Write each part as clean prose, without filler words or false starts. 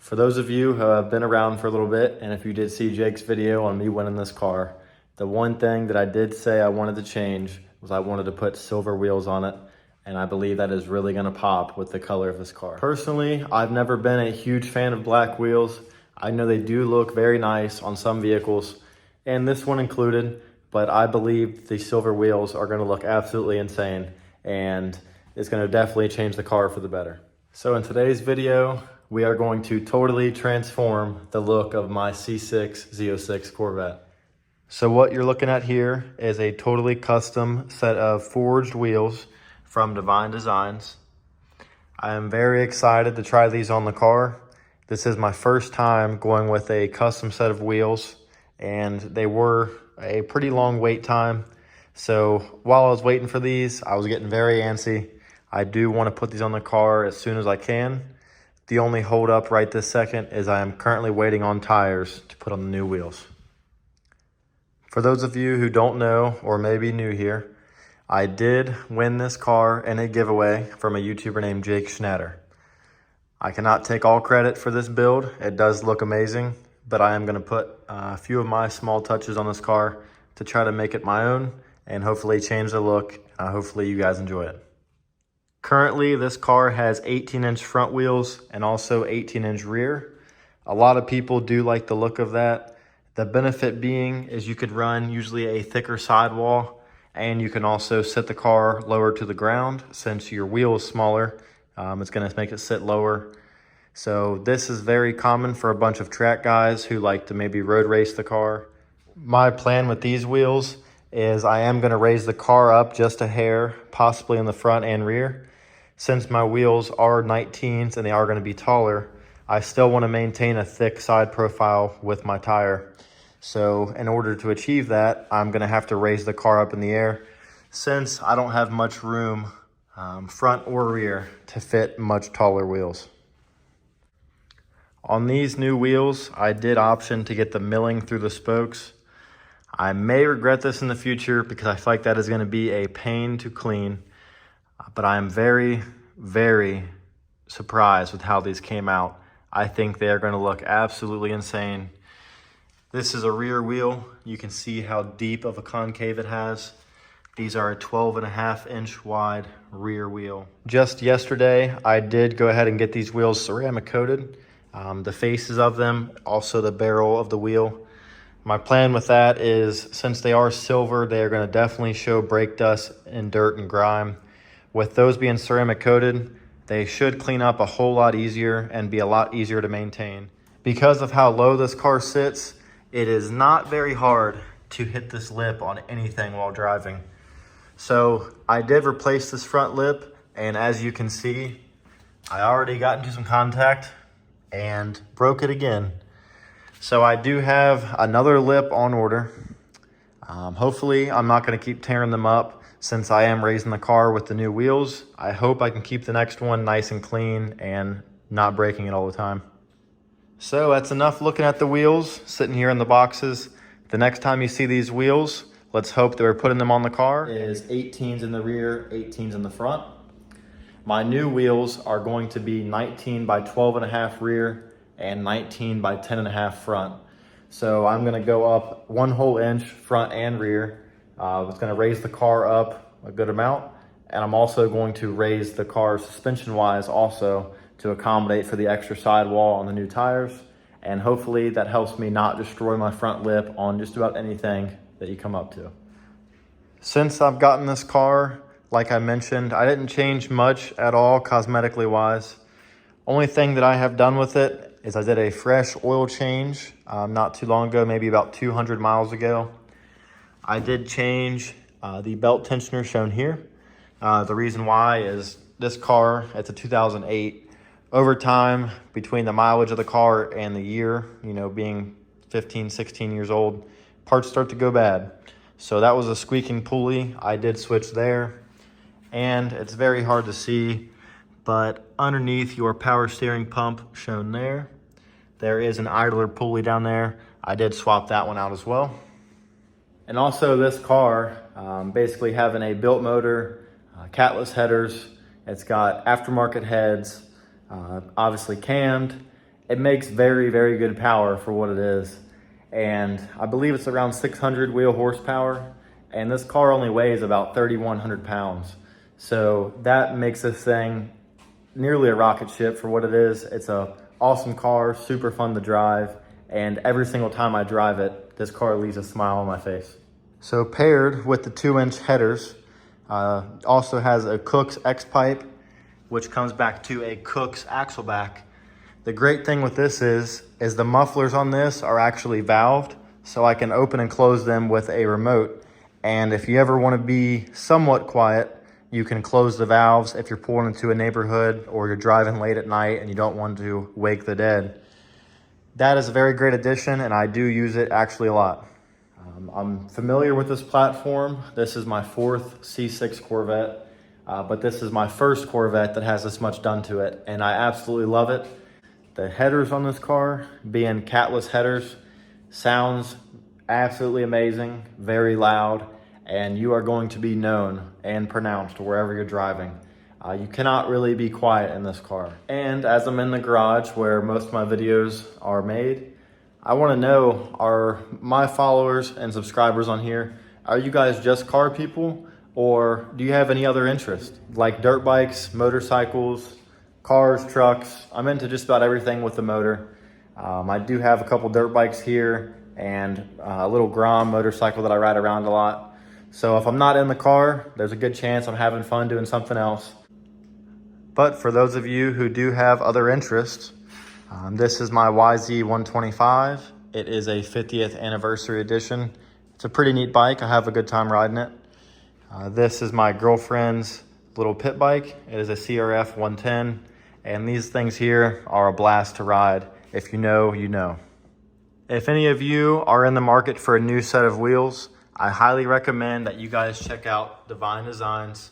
For those of you who have been around for a little bit, and if you did see Jake's video on me winning this car, the one thing that I did say I wanted to change was I wanted to put silver wheels on it, and I believe that is really gonna pop with the color of this car. Personally, I've never been a huge fan of black wheels. I know they do look very nice on some vehicles, and this one included, but I believe the silver wheels are gonna look absolutely insane, and it's gonna definitely change the car for the better. So in today's video, we are going to totally transform the look of my C6 Z06 Corvette. So what you're looking at here is a totally custom set of forged wheels from Divine Designs. I am very excited to try these on the car. This is my first time going with a custom set of wheels, and they were a pretty long wait time. So while I was waiting for these, I was getting very antsy. I do want to put these on the car as soon as I can. The only hold up right this second is I am currently waiting on tires to put on the new wheels. For those of you who don't know or may be new here, I did win this car in a giveaway from a YouTuber named Jake Schnatter. I cannot take all credit for this build. It does look amazing, but I am going to put a few of my small touches on this car to try to make it my own and hopefully change the look. Hopefully you guys enjoy it. Currently, this car has 18-inch front wheels and also 18-inch rear. A lot of people do like the look of that. The benefit being is you could run usually a thicker sidewall, and you can also set the car lower to the ground. Since your wheel is smaller, it's going to make it sit lower. So this is very common for a bunch of track guys who like to maybe road race the car. My plan with these wheels is I am going to raise the car up just a hair, possibly in the front and rear. Since my wheels are 19s and they are going to be taller, I still want to maintain a thick side profile with my tire. So in order to achieve that, I'm going to have to raise the car up in the air since I don't have much room, front or rear, to fit much taller wheels. On these new wheels, I did option to get the milling through the spokes. I may regret this in the future because I feel like that is going to be a pain to clean. But I am very, very surprised with how these came out. I think they are going to look absolutely insane. This is a rear wheel. You can see how deep of a concave it has. These are a 12.5-inch wide rear wheel. Just yesterday, I did go ahead and get these wheels ceramic coated. The faces of them, also the barrel of the wheel. My plan with that is, since they are silver, they are going to definitely show brake dust and dirt and grime. With those being ceramic coated, they should clean up a whole lot easier and be a lot easier to maintain. Because of how low this car sits, it is not very hard to hit this lip on anything while driving. So I did replace this front lip, and as you can see, I already got into some contact and broke it again. So I do have another lip on order. Hopefully I'm not going to keep tearing them up since I am raising the car with the new wheels. I hope I can keep the next one nice and clean and not breaking it all the time. So that's enough looking at the wheels sitting here in the boxes. The next time you see these wheels, let's hope that we're putting them on the car, is 18s in the rear, 18s in the front. My new wheels are going to be 19 by 12.5 rear and 19 by 10.5 front. So I'm gonna go up 1 whole inch front and rear. It's gonna raise the car up a good amount. And I'm also going to raise the car suspension wise also to accommodate for the extra sidewall on the new tires. And hopefully that helps me not destroy my front lip on just about anything that you come up to. Since I've gotten this car, like I mentioned, I didn't change much at all cosmetically wise. Only thing that I have done with it is I did a fresh oil change not too long ago, maybe about 200 miles ago. I did change the belt tensioner shown here. The reason why is this car, it's a 2008. Over time, between the mileage of the car and the year, being 15, 16 years old, parts start to go bad. So that was a squeaking pulley. I did switch there. And it's very hard to see, but underneath your power steering pump shown there, there is an idler pulley down there. I did swap that one out as well. And also this car, basically having a built motor, catless headers, it's got aftermarket heads, obviously cammed, it makes very, very good power for what it is. And I believe it's around 600 wheel horsepower. And this car only weighs about 3,100 pounds. So that makes this thing nearly a rocket ship for what it is. It's a awesome car, super fun to drive. And every single time I drive it, this car leaves a smile on my face. So paired with the 2-inch headers, also has a Cook's X-pipe, which comes back to a Cook's axle back. The great thing with this is the mufflers on this are actually valved, so I can open and close them with a remote. And if you ever want to be somewhat quiet, you can close the valves if you're pulling into a neighborhood or you're driving late at night and you don't want to wake the dead. That is a very great addition, and I do use it actually a lot. I'm familiar with this platform. This is my 4th C6 Corvette, but this is my first Corvette that has this much done to it, and I absolutely love it. The headers on this car, being catless headers, sounds absolutely amazing, very loud, and you are going to be known and pronounced wherever you're driving. You cannot really be quiet in this car. And as I'm in the garage where most of my videos are made, I want to know, are my followers and subscribers on here, are you guys just car people, or do you have any other interest? Like dirt bikes, motorcycles, cars, trucks. I'm into just about everything with the motor. I do have a couple dirt bikes here and a little Grom motorcycle that I ride around a lot. So if I'm not in the car, there's a good chance I'm having fun doing something else. But for those of you who do have other interests, this is my YZ125. It is a 50th anniversary edition. It's a pretty neat bike. I have a good time riding it. This is my girlfriend's little pit bike. It is a CRF 110. And these things here are a blast to ride. If you know, you know. If any of you are in the market for a new set of wheels, I highly recommend that you guys check out Divine Designs.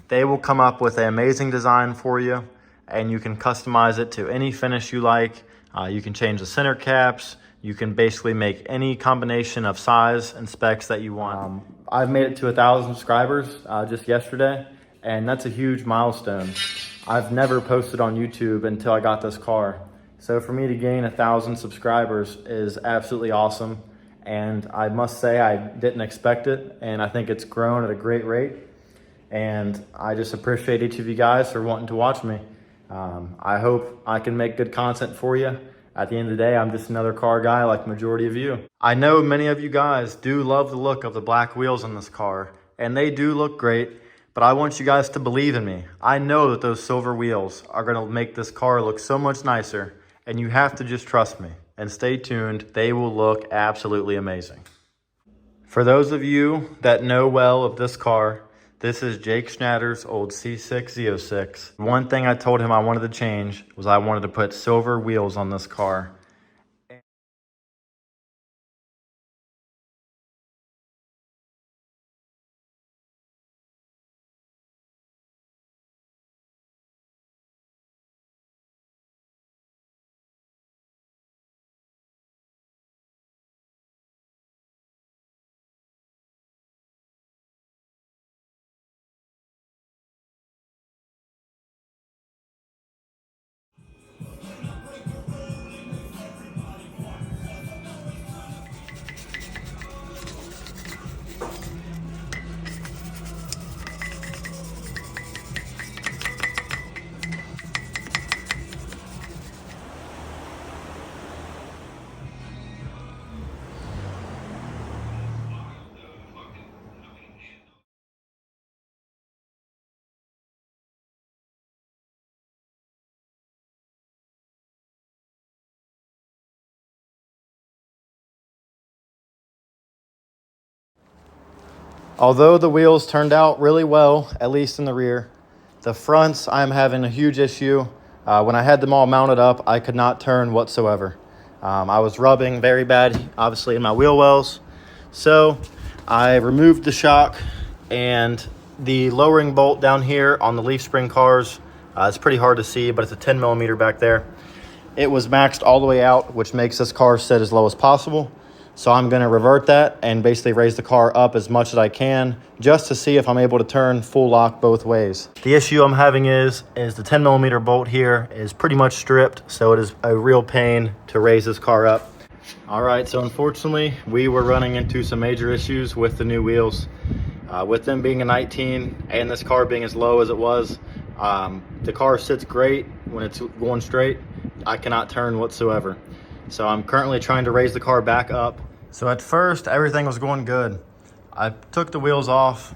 They will come up with an amazing design for you, and you can customize it to any finish you like. You can change the center caps. You can basically make any combination of size and specs that you want. I've made it to 1,000 subscribers just yesterday, and that's a huge milestone. I've never posted on YouTube until I got this car. So for me to gain 1,000 subscribers is absolutely awesome. And I must say I didn't expect it, and I think it's grown at a great rate. And I just appreciate each of you guys for wanting to watch me. I hope I can make good content for you. At the end of the day, I'm just another car guy like the majority of you. I know many of you guys do love the look of the black wheels on this car, and they do look great, but I want you guys to believe in me. I know that those silver wheels are gonna make this car look so much nicer, and you have to just trust me and stay tuned. They will look absolutely amazing. For those of you that know well of this car, this is Jake Schnatter's old C6 Z06. One thing I told him I wanted to change was I wanted to put silver wheels on this car. Although the wheels turned out really well, at least in the rear, the fronts, I'm having a huge issue. When I had them all mounted up, I could not turn whatsoever. I was rubbing very bad, obviously, in my wheel wells. So I removed the shock, and the lowering bolt down here on the leaf spring cars, it's pretty hard to see, but it's a 10 millimeter back there. It was maxed all the way out, which makes this car sit as low as possible. So I'm going to revert that and basically raise the car up as much as I can just to see if I'm able to turn full lock both ways. The issue I'm having is the 10mm bolt here is pretty much stripped, so it is a real pain to raise this car up. All right, so unfortunately we were running into some major issues with the new wheels. With them being a 19 and this car being as low as it was, the car sits great when it's going straight. I cannot turn whatsoever. So I'm currently trying to raise the car back up. So at first, everything was going good. I took the wheels off,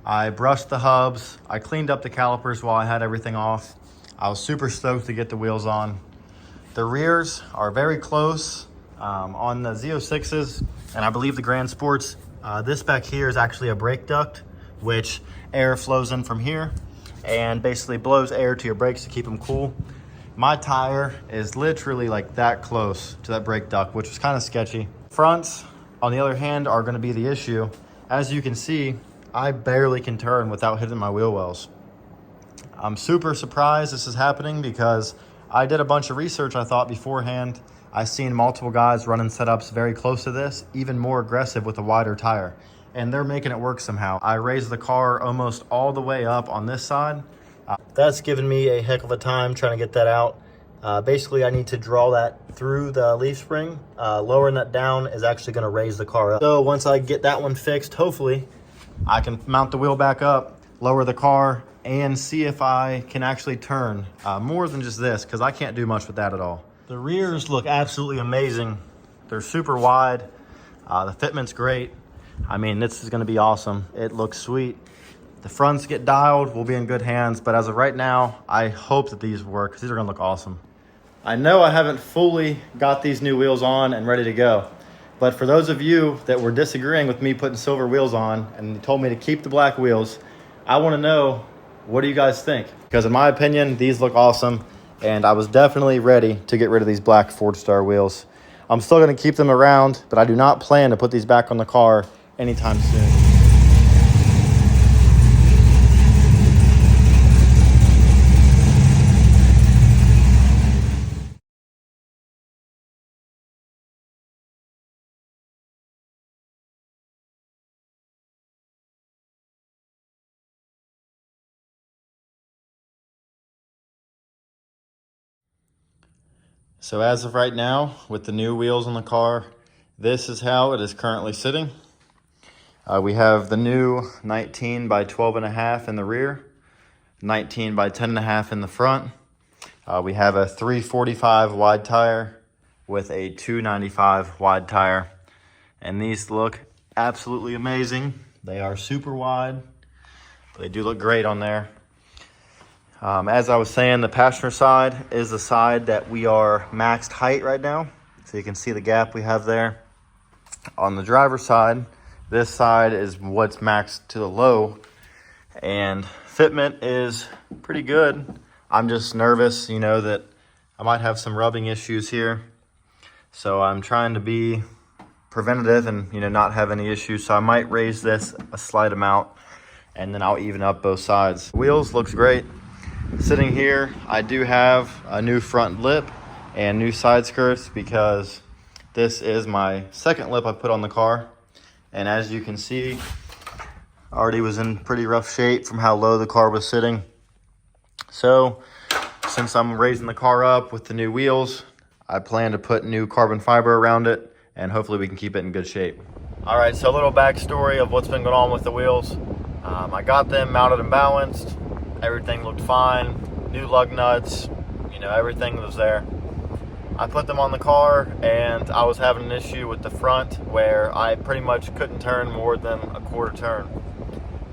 I brushed the hubs, I cleaned up the calipers while I had everything off. I was super stoked to get the wheels on. The rears are very close on the Z06s, and I believe the Grand Sports. This back here is actually a brake duct, which air flows in from here and basically blows air to your brakes to keep them cool. My tire is literally like that close to that brake duct, which was kind of sketchy. Fronts, on the other hand, are going to be the issue. As you can see, I barely can turn without hitting my wheel wells. I'm super surprised this is happening because I did a bunch of research, I thought, beforehand. I've seen multiple guys running setups very close to this, even more aggressive with a wider tire, and they're making it work somehow. I raised the car almost all the way up on this side. That's given me a heck of a time trying to get that out. Basically, I need to draw that through the leaf spring. Lowering that down is actually going to raise the car up. So once I get that one fixed, hopefully, I can mount the wheel back up, lower the car, and see if I can actually turn more than just this, because I can't do much with that at all. The rears look absolutely amazing. They're super wide. The fitment's great. I mean, this is going to be awesome. It looks sweet. The fronts get dialed, we'll be in good hands, but as of right now, I hope that these work, because these are going to look awesome. I know I haven't fully got these new wheels on and ready to go, but for those of you that were disagreeing with me putting silver wheels on and told me to keep the black wheels, I want to know, what do you guys think? Because in my opinion, these look awesome, and I was definitely ready to get rid of these black Ford Star wheels. I'm still going to keep them around, but I do not plan to put these back on the car anytime soon. So as of right now, with the new wheels on the car, this is how it is currently sitting. We have the new 19 by 12.5 in the rear, 19 by 10.5 in the front. We have a 345 wide tire with a 295 wide tire. And these look absolutely amazing. They are super wide. They do look great on there. As I was saying, the passenger side is the side that we are maxed height right now. So you can see the gap we have there. On the driver's side, this side is what's maxed to the low. And fitment is pretty good. I'm just nervous, you know, that I might have some rubbing issues here. So I'm trying to be preventative and, you know, not have any issues. So I might raise this a slight amount and then I'll even up both sides. Wheels looks great. Sitting here, I do have a new front lip and new side skirts because this is my second lip I put on the car. And as you can see, already was in pretty rough shape from how low the car was sitting. So since I'm raising the car up with the new wheels, I plan to put new carbon fiber around it and hopefully we can keep it in good shape. All right, so a little backstory of what's been going on with the wheels. I got them mounted and balanced. Everything looked fine, new lug nuts, you know, everything was there. I put them on the car and I was having an issue with the front where I pretty much couldn't turn more than a quarter turn.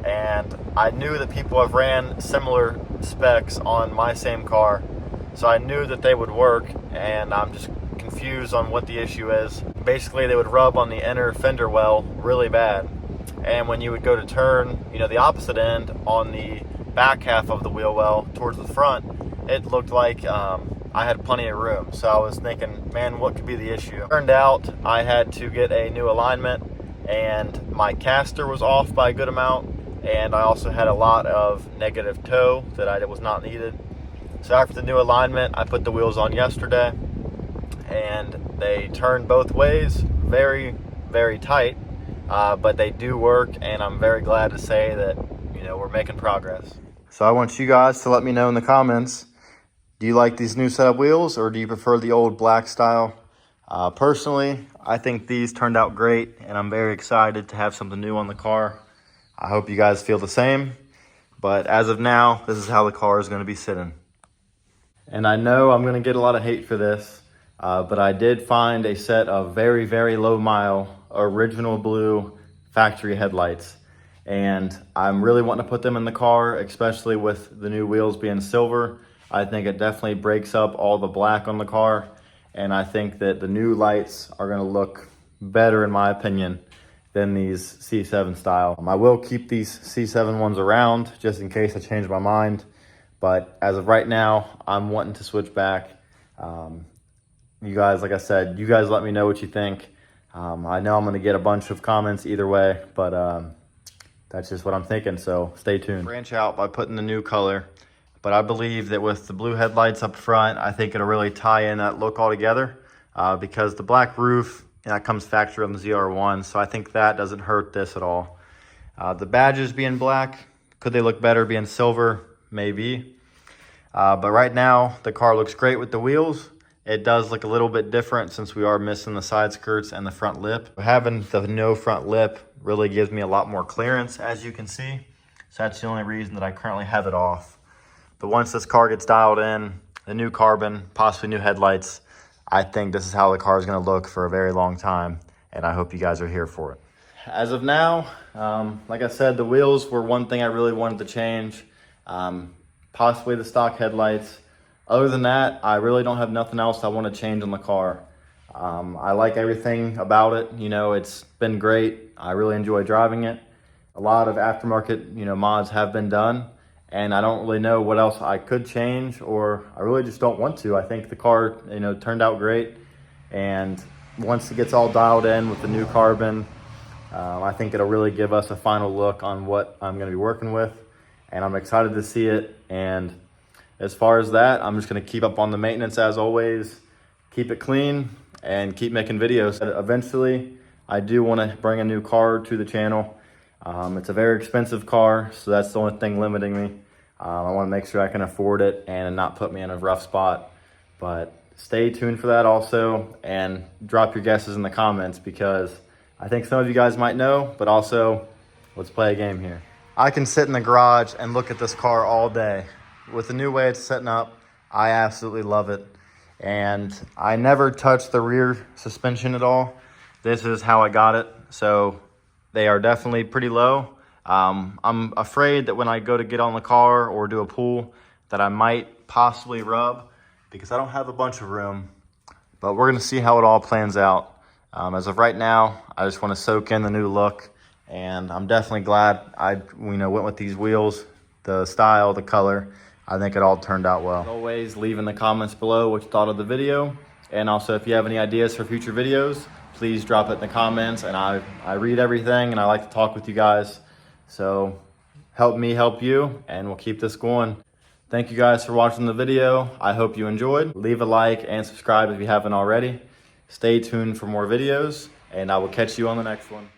And I knew that people have ran similar specs on my same car, so I knew that they would work, and I'm just confused on what the issue is. Basically, they would rub on the inner fender well really bad. And when you would go to turn, you know, the opposite end on the back half of the wheel well towards the front, it looked like I had plenty of room. So I was thinking, man, what could be the issue? Turned out I had to get a new alignment, and my caster was off by a good amount, and I also had a lot of negative toe that was not needed. So after the new alignment, I put the wheels on yesterday, and they turned both ways very, very tight, but they do work, and I'm very glad to say that, you know, we're making progress. So I want you guys to let me know in the comments, do you like these new setup wheels, or do you prefer the old black style? Personally, I think these turned out great, and I'm very excited to have something new on the car. I hope you guys feel the same, but as of now, this is how the car is going to be sitting. And I know I'm going to get a lot of hate for this, but I did find a set of very, very low mile original blue factory headlights. And I'm really wanting to put them in the car, especially with the new wheels being silver. I think it definitely breaks up all the black on the car. And I think that the new lights are going to look better, in my opinion, than these C7 style. I will keep these C7 ones around just in case I change my mind. But as of right now, I'm wanting to switch back. You guys, like I said, you guys let me know what you think. I know I'm going to get a bunch of comments either way, but that's just what I'm thinking, so stay tuned. Branch out by putting the new color, but I believe that with the blue headlights up front, I think it'll really tie in that look all together, because the black roof, that comes factory on the ZR1, so I think that doesn't hurt this at all. The badges being black, could they look better being silver? Maybe. But right now, the car looks great with the wheels. It does look a little bit different since we are missing the side skirts and the front lip. Having the no front lip really gives me a lot more clearance, as you can see. So that's the only reason that I currently have it off. But once this car gets dialed in, the new carbon, possibly new headlights, I think this is how the car is going to look for a very long time. And I hope you guys are here for it. As of now, like I said, the wheels were one thing I really wanted to change. Possibly the stock headlights. Other than that, I really don't have nothing else I want to change on the car. I like everything about it. You know, it's been great. I really enjoy driving it. A lot of aftermarket, you know, mods have been done, and I don't really know what else I could change, or I really just don't want to. I think the car, you know, turned out great, and once it gets all dialed in with the new carbon, I think it'll really give us a final look on what I'm going to be working with, and I'm excited to see it. And as far as that, I'm just going to keep up on the maintenance as always, keep it clean, and keep making videos. Eventually, I do want to bring a new car to the channel. It's a very expensive car, so that's the only thing limiting me. I want to make sure I can afford it and not put me in a rough spot. But stay tuned for that also, and drop your guesses in the comments, because I think some of you guys might know, but also let's play a game here. I can sit in the garage and look at this car all day. With the new way it's setting up, I absolutely love it. And I never touched the rear suspension at all. This is how I got it. So they are definitely pretty low. I'm afraid that when I go to get on the car or do a pull, that I might possibly rub, because I don't have a bunch of room. But we're gonna see how it all plans out. As of right now, I just wanna soak in the new look. And I'm definitely glad I went with these wheels, the style, the color. I think it all turned out well. As always, leave in the comments below what you thought of the video. And also, if you have any ideas for future videos, please drop it in the comments. And I read everything, and I like to talk with you guys. So help me help you, and we'll keep this going. Thank you guys for watching the video. I hope you enjoyed. Leave a like and subscribe if you haven't already. Stay tuned for more videos, and I will catch you on the next one.